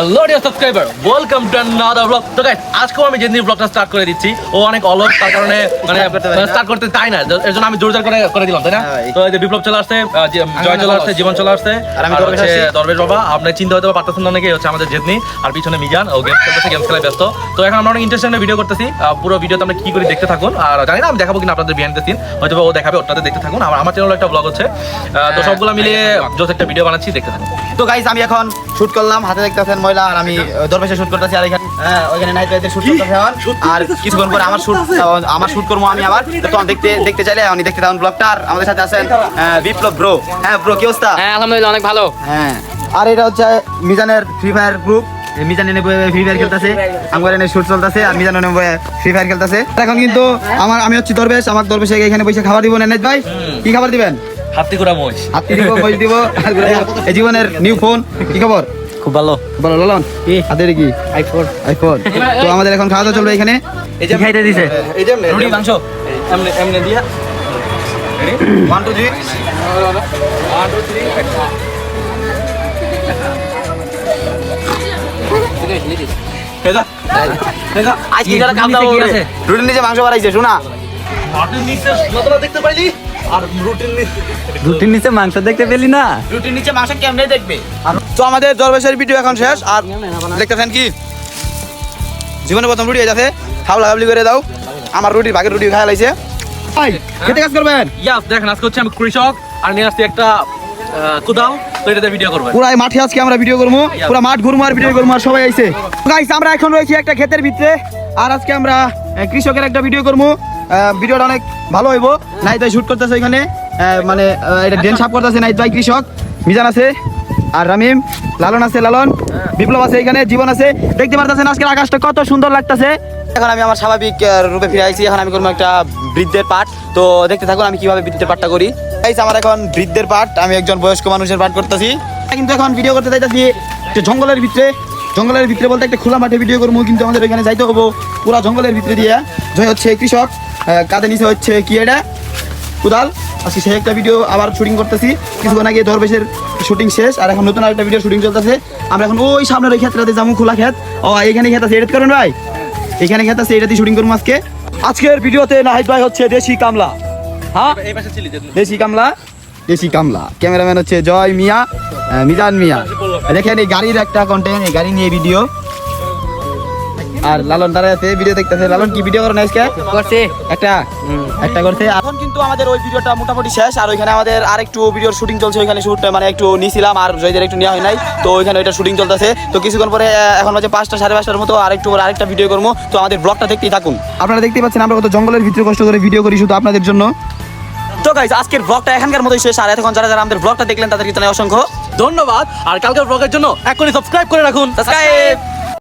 Hello dear subscriber, welcome to another blog. তো guys, আজকেও আমি যেদিন ব্লগটা স্টার্ট করে দিচ্ছি, ও অনেক অলস, তার কারণে মানে স্টার্ট করতে চাই না, এর জন্য আমি জোর করে দিলাম, তাই না? তো এই যে বিপ্লব চলে আসছে, জয় চলে আসছে, জীবন চলে আসছে, আর হচ্ছে দরবেশ বাবা। আপনি চিন্তা হতে পারতেছেন না, অনেকে হচ্ছে আমাদের জেদনি, আর পিছনে মিজান, ও গেম খেলতেছে, গেমস খেলায় ব্যস্ত। তো এখন আমরা অনেক ইন্টারেস্টিং ভিডিও করতেছি, পুরো ভিডিওতে আমরা কি করে দেখতে থাকুন। আর জানি না আমি দেখাবো কিনা আপনাদের বিহাইন্ড দ্য সিন, হয়তো ও দেখাবে, ওটাতে দেখতে থাকুন। আমার চ্যানেলে একটা ব্লগ হচ্ছে, তো সবগুলো মিলিয়ে জোস একটা ভিডিও বানাচ্ছি, দেখতে থাকুন। তো গাইস, আমি এখন শুট করলাম, হাতে দেখতেছেন ময়লা, আর আমি দরবেশে শুট করতেছি, আর এখানে ওইখানে নাইট রাইতে শুট করতেছি। আর কিছুক্ষণ পরে আমার শুট করবো আমি আবার। তো দেখতে চাইলে আপনি দেখতে থাকুন ব্লগটা। আর আমাদের সাথে আছেন বিপ্লব ব্রো। হ্যাঁ ব্রো, কি অবস্থা? হ্যাঁ আলহামদুলিল্লাহ, অনেক ভালো। হ্যাঁ, আর এটা হচ্ছে মিজানের ফ্রি ফায়ার গ্রুপ। মিজান এনে ফ্রি ফায়ার খেলতেছে, আমার এনে শুট চলতেছে, আর মিজান এনে ফ্রি ফায়ার খেলতেছে। এখন কিন্তু আমি হচ্ছি দরবেশ, আমার দরবেশে এখানে বসে খাবার দিব না নাইট ভাই। কি খাবার দিবেন? হাতি কুড়া মোষ, হাতি দিব, মোষ দিব। এই জীবনের নিউ ফোন, কি খবর? খুব ভালো। বলো ললন, হাতে কি আইফোন? তো আমাদের এখন খাওয়া দাওয়া চলবে এখানে। এই যে খাইতে দিছে এই যে রুটি মাংস এমনি এমনি দিয়া 1 2 3 1 2 3 আজকে যারা কাম দাও আছে রুটির নিচে মাংস বাড়াইছে, শোনা। রুটির নিচে মতলা দেখতে পাইলি, আর রুটির নিচে মাংস দেখতে পেলি না? রুটির নিচে মাংস কেমনে দেখবে? তো আমাদের দরবেশের ভিডিও এখন শেষ। আর দেখতেছেন কি জীবনে প্রথম রুটি আছে, খাওয়া লাগাবলি করে দাও। আমার রুটির ভাগের রুটি খাওয়া লাইছে। ভাই খেতে কাজ করবেন? ইয়াস, দেখেন আজকে হচ্ছে আমি কৃষক, আর নিয়ে আসছি একটা কুদাল, তো এটাতে ভিডিও করবো। পুরাই মাঠে আজকে আমরা ভিডিও করবো, পুরা মাঠ ঘুরবো আর ভিডিও করবো, আর সবাই আইছে। গাইস, আমরা এখন রয়েছি একটা ক্ষেতের ভিতরে, আর আজকে আমরা কৃষকের একটা ভিডিও করবো। ভিডিওটা অনেক ভালো হইব। নাইট ভাই শুট করতেছে এখানে, মানে এটা ড্রেন সাফ করতেছে নাইট ভাই কৃষক। মিজান আছে, আর রামিম, লালন আছে, লালন, বিপ্লব আছে, এখানে জীবন আছে। দেখতে পারতেছেন আজকের আকাশটা কত সুন্দর লাগতেছে। এখন আমি আমার স্বাভাবিক রূপে ফিরে আইছি। এখন আমি করবো একটা বৃদ্ধের পাঠ। তো দেখতে থাকুন আমি কিভাবে বৃদ্ধের পাঠটা করি। গাইস, আমার এখন বৃদ্ধের পাঠ, আমি একজন বয়স্ক মানুষের পাঠ করতেছি। কিন্তু এখন ভিডিও করতে চাইতেছি একটা জঙ্গলের ভিতরে বলতে একটা খোলা মাঠে ভিডিও করবো, কিন্তু আমাদের ওইখানে যাইতে হবো পুরা জঙ্গলের ভিতরে দিয়ে। জয় হচ্ছে কৃষক, কাঁধে নিচে হচ্ছে কি এটা কুদাল। আজকে সেই একটা ভিডিও আবার শুটিং করতেছি। কিছুক্ষণ আগে দরবেশের শুটিং শেষ, আর এখন নতুন আরেকটা ভিডিও শুটিং চলতেছে। আমরা এখন ওই সামনের ওই ক্ষেত্রে যাবো, খোলা ক্ষেত। ও এখানে ক্ষেত আছে, এডিট করেন ভাই, এখানে ক্ষেত আছে, এটাতে শুটিং করবো আজকে। আজকের ভিডিওতে নাহিদ ভাই হচ্ছে দেশি কামলা। হ্যাঁ, এই পাশে ছিলি দেশি কামলা। ক্যামেরাম্যান হচ্ছে জয় মিয়া, মিজান মিয়া। দেখেন এই গাড়ির একটা কন্টেন্ট, এই গাড়ি নিয়ে ভিডিও। আর লালন দাঁড়ায় আছে, ভিডিও দেখতেছে। লালন কি ভিডিও করো না আজকে? করছে একটা করতে। এখন কিন্তু আমাদের ওই ভিডিওটা মোটামুটি শেষ, আর ওইখানে আমাদের আরেকটু ভিডিওর শুটিং চলছে। ওইখানে শুট মানে একটু নিয়েছিলাম, আর জয়দের একটু নেওয়া হয় নাই, তো ওইখানে ওইটা শুটিং চলতেছে। তো কিছুক্ষণ পরে এখন হচ্ছে 5টা 5:30টার মতো আরেকটু পরে আরেকটা ভিডিও করবো। তো আমাদের ব্লগটা দেখতেই থাকুন। আপনারা দেখতেই পাচ্ছেন আমরা কত জঙ্গলের ভিতরে কষ্ট করে ভিডিও করি শুধু আপনাদের জন্য। তো গাইস, আজকের ব্লগটা এখানকার মতোই শেষ। আর এতক্ষণ যারা আমাদের ব্লগটা দেখলেন তাদেরকে জানাই অসংখ্য ধন্যবাদ। আর কালকের ব্লগের জন্য এখনই সাবস্ক্রাইব করে রাখুন। সাবস্ক্রাইব।